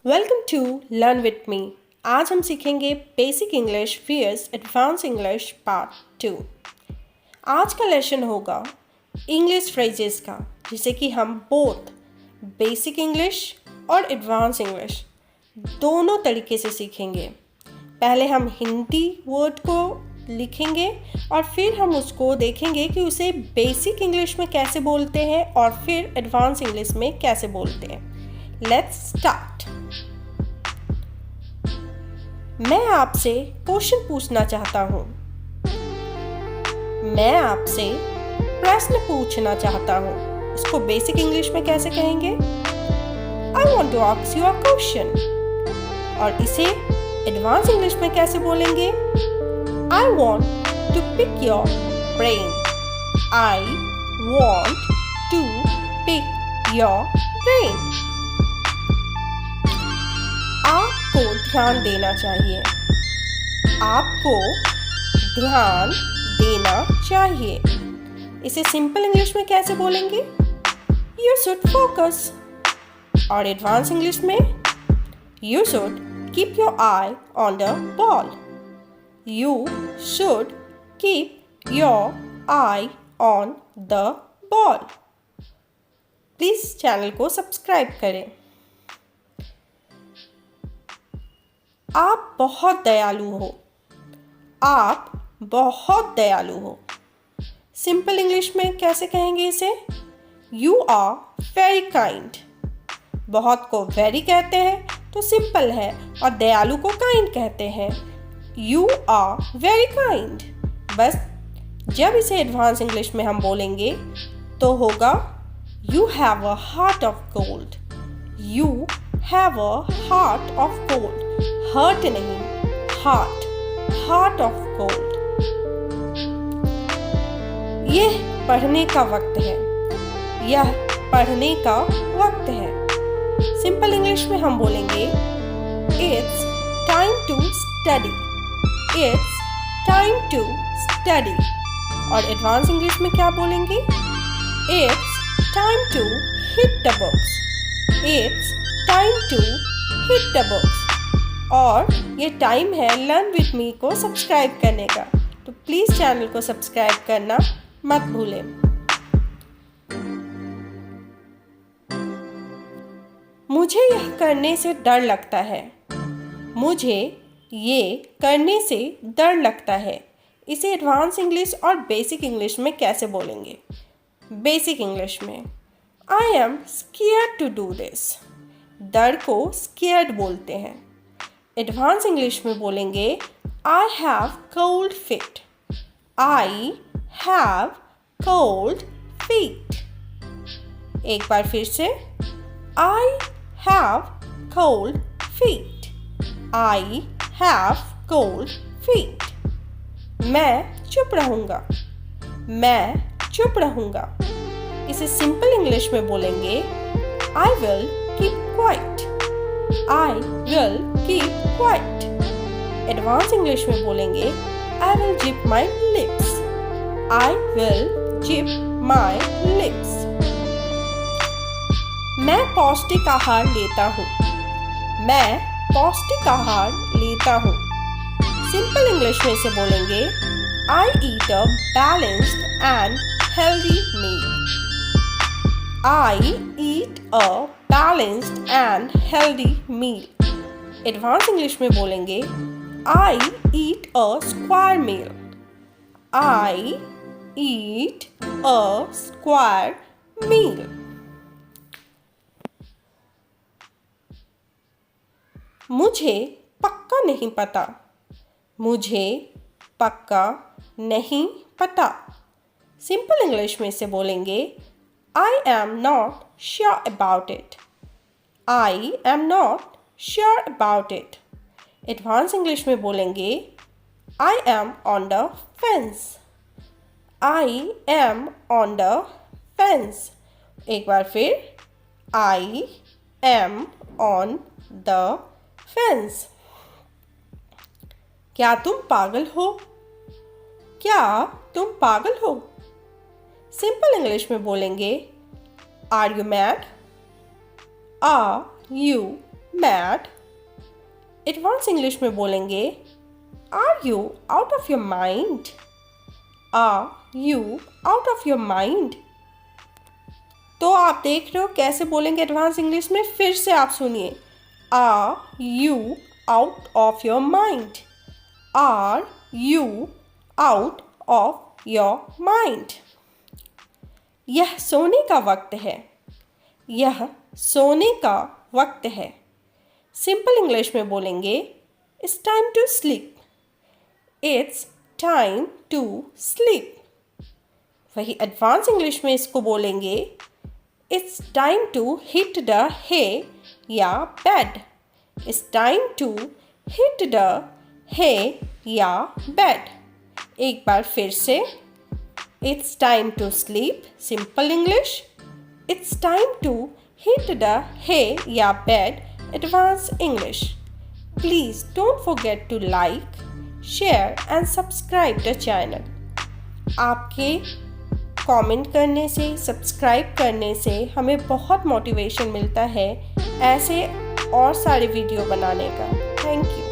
Welcome to learn with me. आज हम सीखेंगे basic English vs advance English part 2। आज का लेसन होगा इंग्लिश फ्रेजेस का, जिसे कि हम बोथ बेसिक इंग्लिश और एडवांस इंग्लिश दोनों तरीके से सीखेंगे। पहले हम हिंदी वर्ड को लिखेंगे और फिर हम उसको देखेंगे कि उसे बेसिक इंग्लिश में कैसे बोलते हैं और फिर एडवांस इंग्लिश में कैसे बोलते हैं। Let's start. मैं आपसे क्वेश्चन पूछना चाहता हूँ। मैं आपसे प्रश्न पूछना चाहता हूँ। इसको बेसिक इंग्लिश में कैसे कहेंगे? I want to ask you a question। और इसे एडवांस इंग्लिश में कैसे बोलेंगे? I want to pick your brain। I want to pick your brain। आपको ध्यान देना चाहिए। आपको ध्यान देना चाहिए। इसे सिंपल इंग्लिश में कैसे बोलेंगे? You should focus। और एडवांस इंग्लिश में You should keep your eye on the ball। You should keep your eye on the ball। Please channel को सब्सक्राइब करें। आप बहुत दयालु हो। आप बहुत दयालु हो। सिंपल इंग्लिश में कैसे कहेंगे इसे? You are very kind. बहुत को वेरी कहते हैं तो सिंपल है, और दयालु को काइंड कहते हैं। You are very kind. बस जब इसे एडवांस इंग्लिश में हम बोलेंगे तो होगा you have a heart of gold. You have a heart of gold. Hurt नहीं, हार्ट, हार्ट ऑफ गोल्ड। यह पढ़ने का वक्त है। यह पढ़ने का वक्त है। सिंपल इंग्लिश में हम बोलेंगे it's time to study. It's time to study. और एडवांस इंग्लिश में क्या बोलेंगे? It's time to hit the books. It's time to hit the books. और ये टाइम है लर्न विथ मी को सब्सक्राइब करने का, तो प्लीज़ चैनल को सब्सक्राइब करना मत भूलें। मुझे यह करने से डर लगता है। मुझे ये करने से डर लगता है। इसे एडवांस इंग्लिश और बेसिक इंग्लिश में कैसे बोलेंगे? बेसिक इंग्लिश में I am scared to do this. डर को स्केयर्ड बोलते हैं। एडवांस इंग्लिश में बोलेंगे I have cold feet. I have cold feet. एक बार फिर से, I have cold feet. I have cold feet. मैं चुप रहूंगा। मैं चुप रहूंगा। इसे सिंपल इंग्लिश में बोलेंगे I will keep quiet. I will keep quiet। Advance English में बोलेंगे I will zip my lips। I will zip my lips। मैं पौष्टिक आहार लेता हूँ। मैं पौष्टिक आहार लेता हूँ। सिंपल इंग्लिश में इसे बोलेंगे I eat a balanced and healthy meal। I eat a balanced and healthy meal। Advance English में बोलेंगे I eat a square meal। I eat a square meal। मुझे पक्का नहीं पता। मुझे पक्का नहीं पता। सिंपल इंग्लिश में इसे बोलेंगे I am not sure about it। I am not sure about it। Advance English में बोलेंगे I am on the fence। I am on the fence। एक बार फिर I am on the fence। क्या तुम पागल हो? क्या तुम पागल हो? सिंपल इंग्लिश में बोलेंगे Are you mad? Are you mad. Advance English में बोलेंगे are you out of your mind. Are you out of your mind. तो आप देख रहे हो कैसे बोलेंगे एडवांस इंग्लिश में। फिर से आप सुनिए, are you out of your mind. Are you out of your mind. यह सोने का वक्त है। यह सोने का वक्त है। सिंपल इंग्लिश में बोलेंगे it's time to sleep. It's time to sleep. वही एडवांस इंग्लिश में इसको बोलेंगे it's time to hit the hay या bed. It's time to hit the hay या बेड। एक बार फिर से, it's time to sleep simple English, it's time to hit the hay या bed advance English. Please don't forget to like, share and subscribe the channel. आपके comment करने से, subscribe करने से हमें बहुत मोटिवेशन मिलता है ऐसे और सारे वीडियो बनाने का। Thank you.